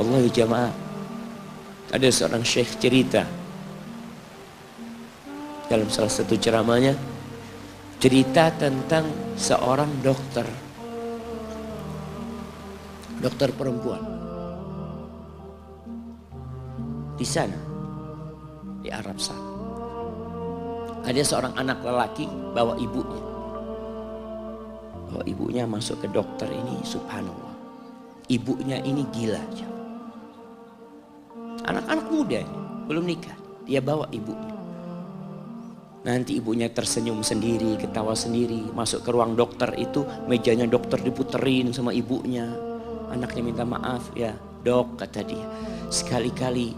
Wallahi jamaah, ada seorang syekh cerita dalam salah satu ceramahnya, cerita tentang seorang dokter perempuan di sana, di Arab sana. Ada seorang anak lelaki bawa ibunya masuk ke dokter ini, subhanallah. Ibunya ini gila. Anak-anak muda ini, belum nikah, dia bawa ibunya. Nanti ibunya tersenyum sendiri, ketawa sendiri. Masuk ke ruang dokter itu, mejanya dokter diputerin sama ibunya. Anaknya minta maaf, ya dok kata dia. Sekali-kali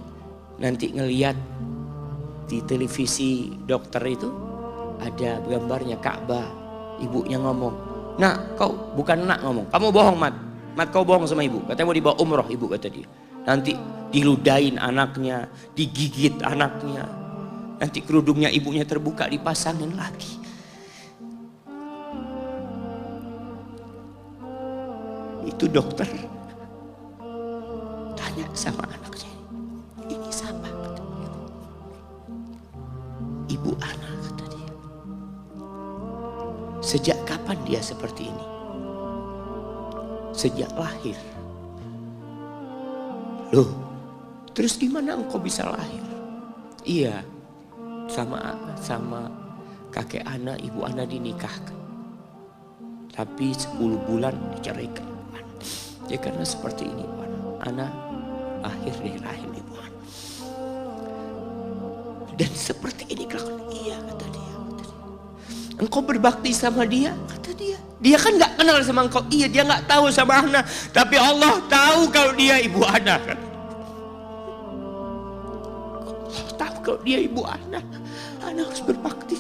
nanti ngeliat di televisi dokter itu ada gambarnya Ka'bah. Ibunya ngomong, nak kau bukan nak ngomong, kamu bohong Mat kau bohong sama ibu. Katanya mau dibawa umroh ibu kata dia. Nanti diludahin anaknya, digigit anaknya. Nanti kerudungnya ibunya terbuka, dipasangin lagi. Itu dokter tanya sama anaknya, ini siapa? Ibu anak kata dia. Sejak kapan dia seperti ini? Sejak lahir. Loh, terus gimana engkau bisa lahir? Iya, sama kakek ana, ibu ana dinikahkan. Tapi 10 bulan diceraikan. Ya karena seperti ini, ana lahir dari rahim ibu ana. Dan seperti ini kelakuan. Iya kata dia. Engkau berbakti sama dia, kata dia. Dia kan nggak kenal sama engkau. Iya, dia nggak tahu sama ana. Tapi Allah tahu kalau dia ibu ana. Kan? Allah tahu kalau dia ibu ana. Ana harus berbakti.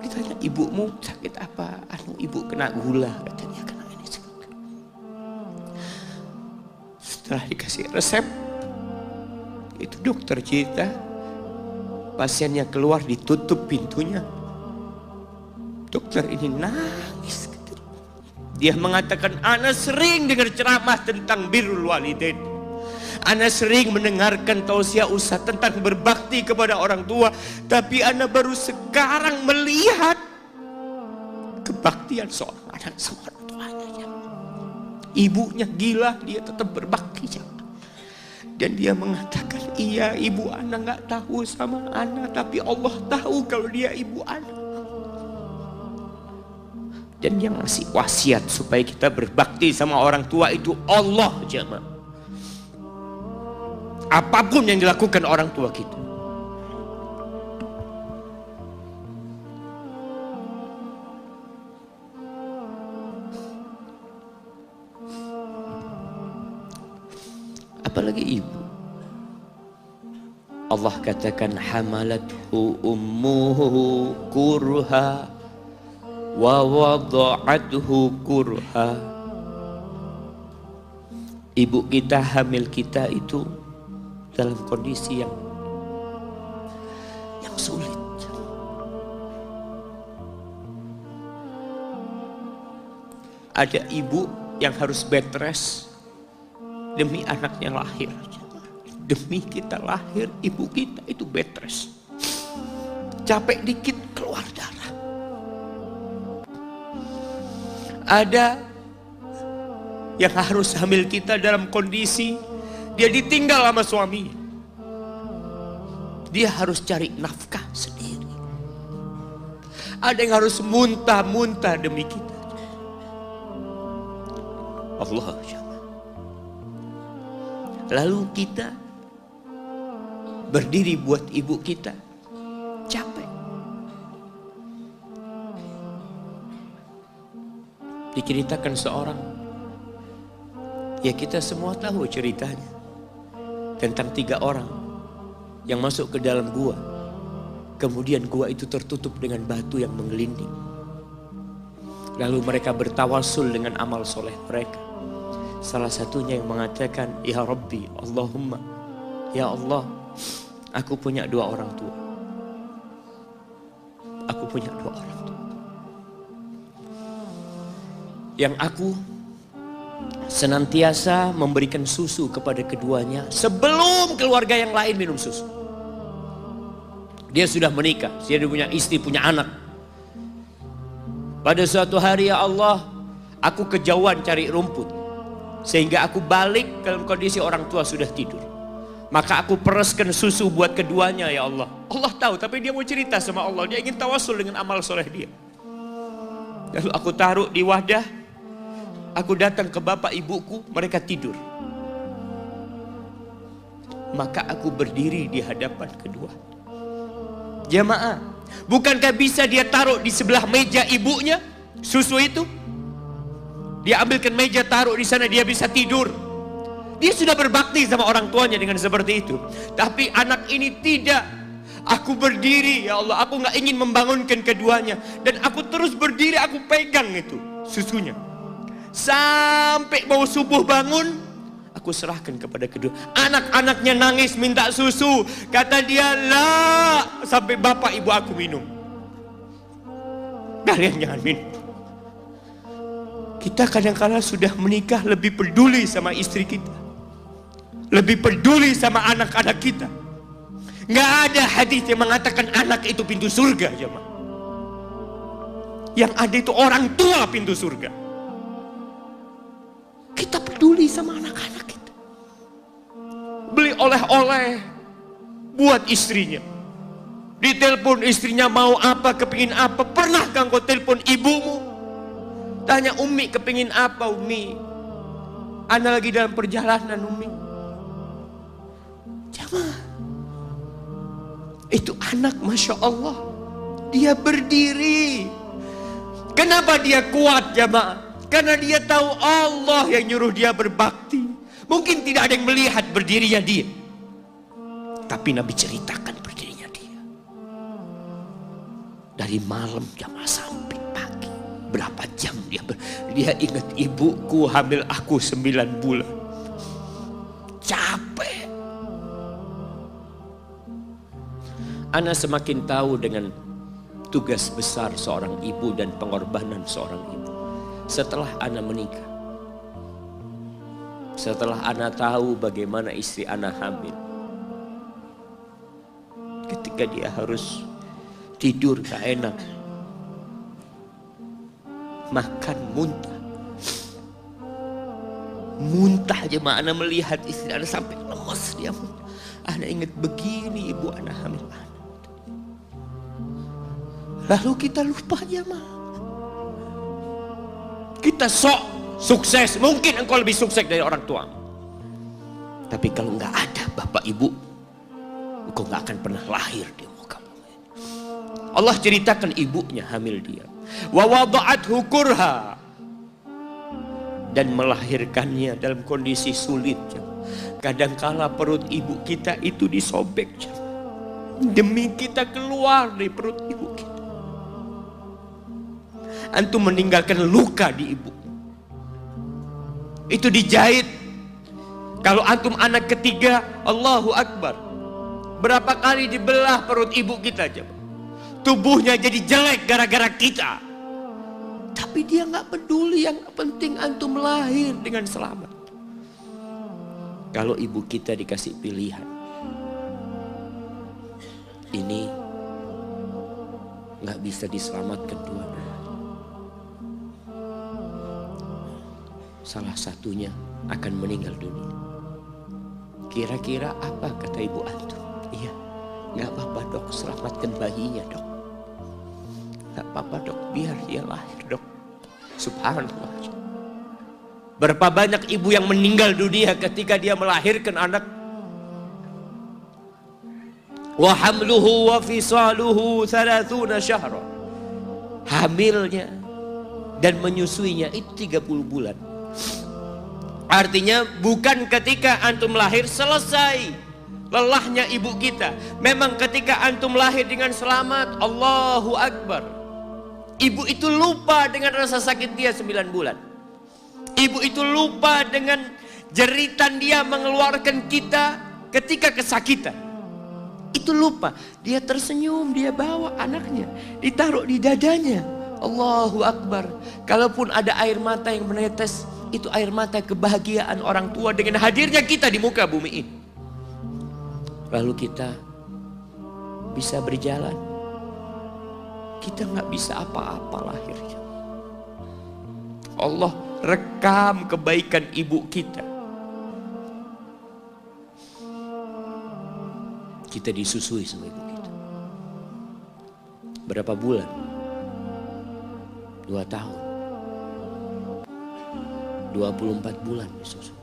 Ditanya, ibumu sakit apa? Ibu kena gula. Kata dia, kena ini. Setelah dikasih resep, itu dokter cerita, pasiennya keluar, ditutup pintunya. Dokter ini nangis. Dia mengatakan, ana sering dengar ceramah tentang birrul walidain. Ana sering mendengarkan tausiah ustaz tentang berbakti kepada orang tua. Tapi ana baru sekarang melihat kebaktian seorang anak sama orang tuanya. Ibunya gila, dia tetap berbakti. Dan dia mengatakan, iya ibu ana gak tahu sama ana, tapi Allah tahu kalau dia ibu ana. Dan yang ngasih wasiat supaya kita berbakti sama orang tua itu Allah jemaah. Apapun yang dilakukan orang tua kita. Apalagi ibu. Allah katakan hamalathu ummuhu kurha wa wada'athu kurha. Ibu kita, hamil kita itu dalam kondisi yang sulit. Ada ibu yang harus bed rest demi anaknya lahir. Demi kita lahir, ibu kita itu bed rest. Capek dikit keluar darah. Ada yang harus hamil kita dalam kondisi dia ditinggal sama suaminya. Dia harus cari nafkah sendiri. Ada yang harus muntah-muntah demi kita. Allah. Lalu kita berdiri buat ibu kita. Capek. Diceritakan seorang, ya kita semua tahu ceritanya, tentang 3 orang yang masuk ke dalam gua. Kemudian gua itu tertutup dengan batu yang menggelinding. Lalu mereka bertawasul dengan amal soleh mereka. Salah satunya yang mengatakan, ya Rabbi, Allahumma, ya Allah, aku punya 2 orang tua. Aku punya 2 orang tua. Yang aku senantiasa memberikan susu kepada keduanya sebelum keluarga yang lain minum susu. Dia sudah menikah, dia punya istri, punya anak. Pada suatu hari, ya Allah, aku kejauhan cari rumput, sehingga aku balik dalam kondisi orang tua sudah tidur. Maka aku pereskan susu buat keduanya, ya Allah. Allah tahu, tapi dia mau cerita sama Allah. Dia ingin tawasul dengan amal soleh dia. Lalu aku taruh di wadah. Aku datang ke bapak ibuku, mereka tidur. Maka aku berdiri di hadapan kedua. Jamaah, bukankah bisa dia taruh di sebelah meja ibunya susu itu? Dia ambilkan meja, taruh di sana, dia bisa tidur. Dia sudah berbakti sama orang tuanya dengan seperti itu. Tapi anak ini tidak. Aku berdiri, ya Allah, aku gak ingin membangunkan keduanya. Dan aku terus berdiri, aku pegang itu susunya. Sampai mau subuh bangun, aku serahkan kepada kedua. Anak-anaknya nangis minta susu. Kata dia, lah, sampai bapak ibu aku minum. Kalian jangan minum. Kita kadang-kadang sudah menikah lebih peduli sama istri kita, lebih peduli sama anak-anak kita. Nggak ada hadis yang mengatakan anak itu pintu surga, jemaah. Yang ada itu orang tua pintu surga. Kita peduli sama anak-anak kita. Beli oleh-oleh buat istrinya. Ditelepon istrinya mau apa, kepingin apa. Pernahkah engkau telepon ibumu? Tanya, Umi kepingin apa, Umi? Ana lagi dalam perjalanan, Umi. Jamaah, itu anak, Masya Allah, dia berdiri. Kenapa dia kuat, jamaah? Karena dia tahu Allah yang nyuruh dia berbakti. Mungkin tidak ada yang melihat berdirinya dia, tapi Nabi ceritakan berdirinya dia. Dari malam jamaah sampai pagi, berapa jam dia ingat, ibuku hamil aku 9 bulan. Capek. Ana semakin tahu dengan tugas besar seorang ibu dan pengorbanan seorang ibu setelah Ana menikah. Setelah Ana tahu bagaimana istri Ana hamil, ketika dia harus tidur gak enak, makan muntah aja, Ana melihat istri Ana sampai lemas dia muntah. Ana ingat, begini ibu Ana hamil Ana. Lalu kita lupa, jemaah. Kita sok sukses, mungkin engkau lebih sukses dari orang tua. Tapi kalau nggak ada bapak ibu, engkau nggak akan pernah lahir di muka bumi. Allah ceritakan ibunya hamil dia. Wa wada'athu kurha, dan melahirkannya dalam kondisi sulit. Kadangkala perut ibu kita itu disobek demi kita keluar dari perut ibu kita. Antum meninggalkan luka di ibu, itu dijahit. Kalau antum anak ketiga, Allahu Akbar, berapa kali dibelah perut ibu kita, tubuhnya jadi jelek gara-gara kita. Tapi dia nggak peduli, yang penting antum lahir dengan selamat. Kalau ibu kita dikasih pilihan, ini nggak bisa diselamatkan dua-duanya, salah satunya akan meninggal dunia. Kira-kira apa kata ibu antum? Iya, nggak apa-apa dok, selamatkan bayinya dok. Nggak apa-apa dok, biar dia lahir dok. Subhanallah. Berapa banyak ibu yang meninggal dunia ketika dia melahirkan anak. Wa hamluhu wa fisaluhu 30 syahra. Hamilnya dan menyusuinya itu 30 bulan. Artinya bukan ketika antum lahir selesai lelahnya ibu kita. Memang ketika antum lahir dengan selamat, Allahu Akbar, ibu itu lupa dengan rasa sakit dia 9 bulan. Ibu itu lupa dengan jeritan dia mengeluarkan kita ketika kesakitan. Itu lupa. Dia tersenyum, dia bawa anaknya, ditaruh di dadanya. Allahu Akbar. Kalaupun ada air mata yang menetes, itu air mata kebahagiaan orang tua dengan hadirnya kita di muka bumi ini. Lalu kita bisa berjalan. Kita nggak bisa apa-apa lahirnya. Allah rekam kebaikan ibu kita. Kita disusui sama ibu kita. Berapa bulan? 2 tahun. 24 bulan disusui.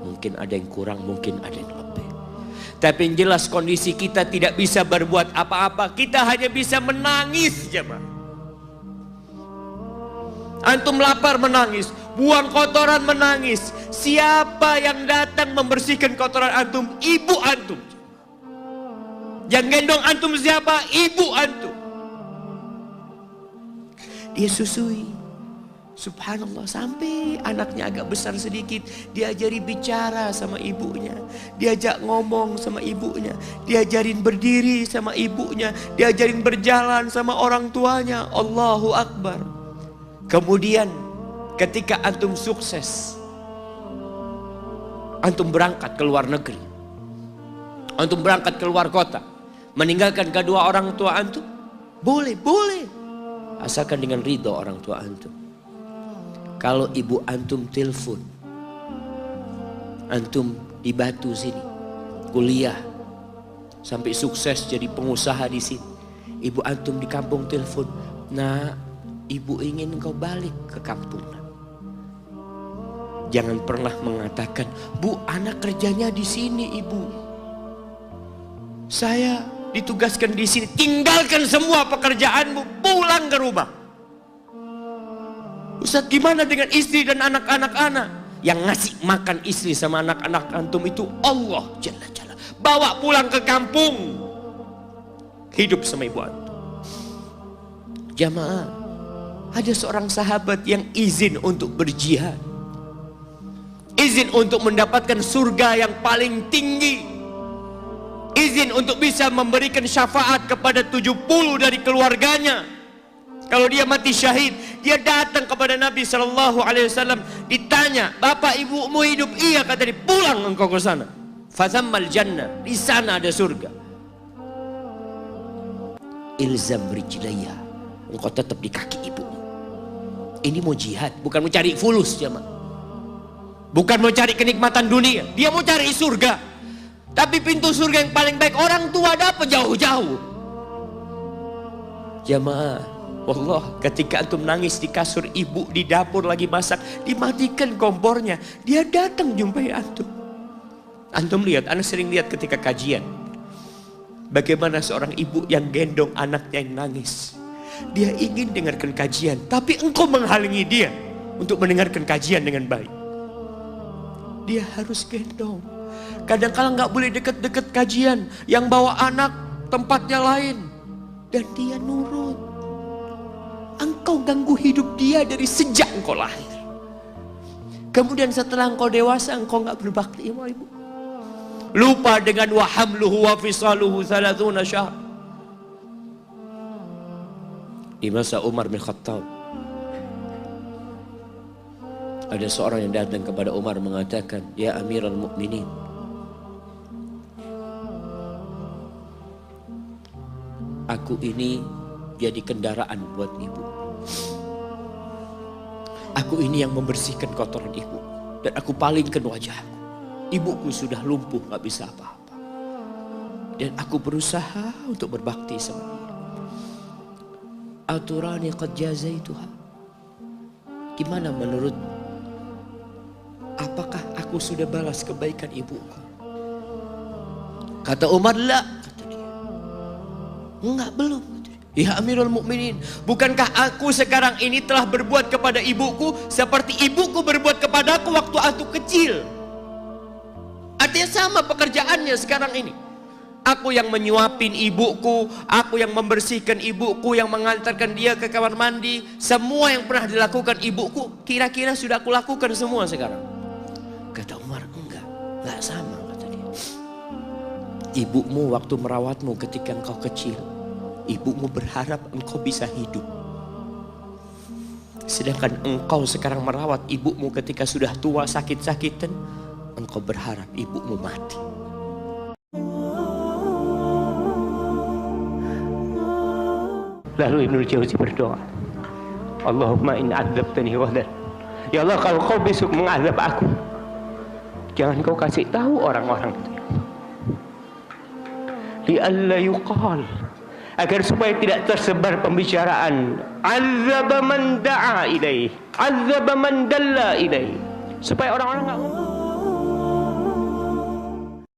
Mungkin ada yang kurang, mungkin ada yang lebih. Tapi yang jelas kondisi kita tidak bisa berbuat apa-apa. Kita hanya bisa menangis, jemaah. Antum lapar menangis, buang kotoran menangis. Siapa yang datang membersihkan kotoran antum? Ibu antum. Yang gendong antum siapa? Ibu antum. Dia susui. Subhanallah, sampai anaknya agak besar sedikit, diajari bicara sama ibunya, diajak ngomong sama ibunya, diajarin berdiri sama ibunya, diajarin berjalan sama orang tuanya. Allahu Akbar. Kemudian ketika antum sukses, antum berangkat ke luar negeri, antum berangkat ke luar kota, meninggalkan kedua orang tua antum, boleh, asalkan dengan ridho orang tua antum. Kalau ibu antum telepon, antum di Batu sini, kuliah, sampai sukses jadi pengusaha di sini. Ibu antum di kampung telepon, nah ibu ingin engkau balik ke kampung. Jangan pernah mengatakan, bu anak kerjanya di sini ibu. Saya ditugaskan di sini, tinggalkan semua pekerjaanmu, pulang ke rumah. Ustaz, gimana dengan istri dan anak-anak? Yang ngasih makan istri sama anak-anak antum itu Allah Jalla Jalla. Bawa pulang ke kampung, hidup sama ibu antum. Jamaah, ada seorang sahabat yang izin untuk berjihad, izin untuk mendapatkan surga yang paling tinggi, izin untuk bisa memberikan syafaat kepada 70 dari keluarganya. Kalau dia mati syahid, dia datang kepada Nabi SAW, ditanya, bapak ibumu hidup? Iya, kata dia, pulang engkau ke sana. Fathammal jannah, di sana ada surga. Ilzam rijlaya, engkau tetap di kaki ibumu. Ini mau jihad, bukan mau cari fulus, jemaah. Bukan mau cari kenikmatan dunia, dia mau cari surga. Tapi pintu surga yang paling baik orang tua dapat jauh-jauh. Jemaah, Allah, ketika antum nangis di kasur ibu, di dapur lagi masak, dimatikan kompornya, dia datang jumpai antum. Antum lihat, anak sering lihat ketika kajian, bagaimana seorang ibu yang gendong anaknya yang nangis. Dia ingin dengarkan kajian, tapi engkau menghalangi dia untuk mendengarkan kajian dengan baik. Dia harus gendong. Kadang-kadang nggak boleh deket-deket kajian, yang bawa anak tempatnya lain, dan dia nurut. Engkau ganggu hidup dia dari sejak engkau lahir. Kemudian setelah engkau dewasa, engkau nggak berbakti sama ibu. Lupa dengan wa hamluhu wa fisaluhu 30 syahr. Di masa Umar bin Khattab, ada seorang yang datang kepada Umar mengatakan, ya Amirul Mukminin, aku ini jadi kendaraan buat ibu. Aku ini yang membersihkan kotoran ibu, dan aku palingkan wajahku. Ibuku sudah lumpuh, gak bisa apa-apa, dan aku berusaha untuk berbakti sama dia. Aturani qad jazaituha. Gimana menurut? Apakah aku sudah balas kebaikan ibuku? Kata Umar, la. Kata dia, enggak, belum. Ya Amirul Mukminin, bukankah aku sekarang ini telah berbuat kepada ibuku seperti ibuku berbuat kepadaku waktu aku kecil? Artinya sama pekerjaannya sekarang ini. Aku yang menyuapin ibuku, aku yang membersihkan ibuku, yang mengantarkan dia ke kamar mandi. Semua yang pernah dilakukan ibuku, kira-kira sudah aku lakukan semua sekarang. Kata Umar, enggak sama, kata dia. Ibumu waktu merawatmu ketika engkau kecil, ibumu berharap engkau bisa hidup. Sedangkan engkau sekarang merawat ibumu ketika sudah tua sakit-sakitan, engkau berharap ibumu mati. Lalu Ibnu Jauzi berdoa, Allahumma in adzabtani ghadan. Ya Allah, kalau kau besok mengazab aku, jangan kau kasih tahu orang-orang itu. Li'alla yuqal, agar supaya tidak tersebar pembicaraan azaba man da'a ilaih, azaba man dalla ilaih, supaya orang-orang enggak ngomong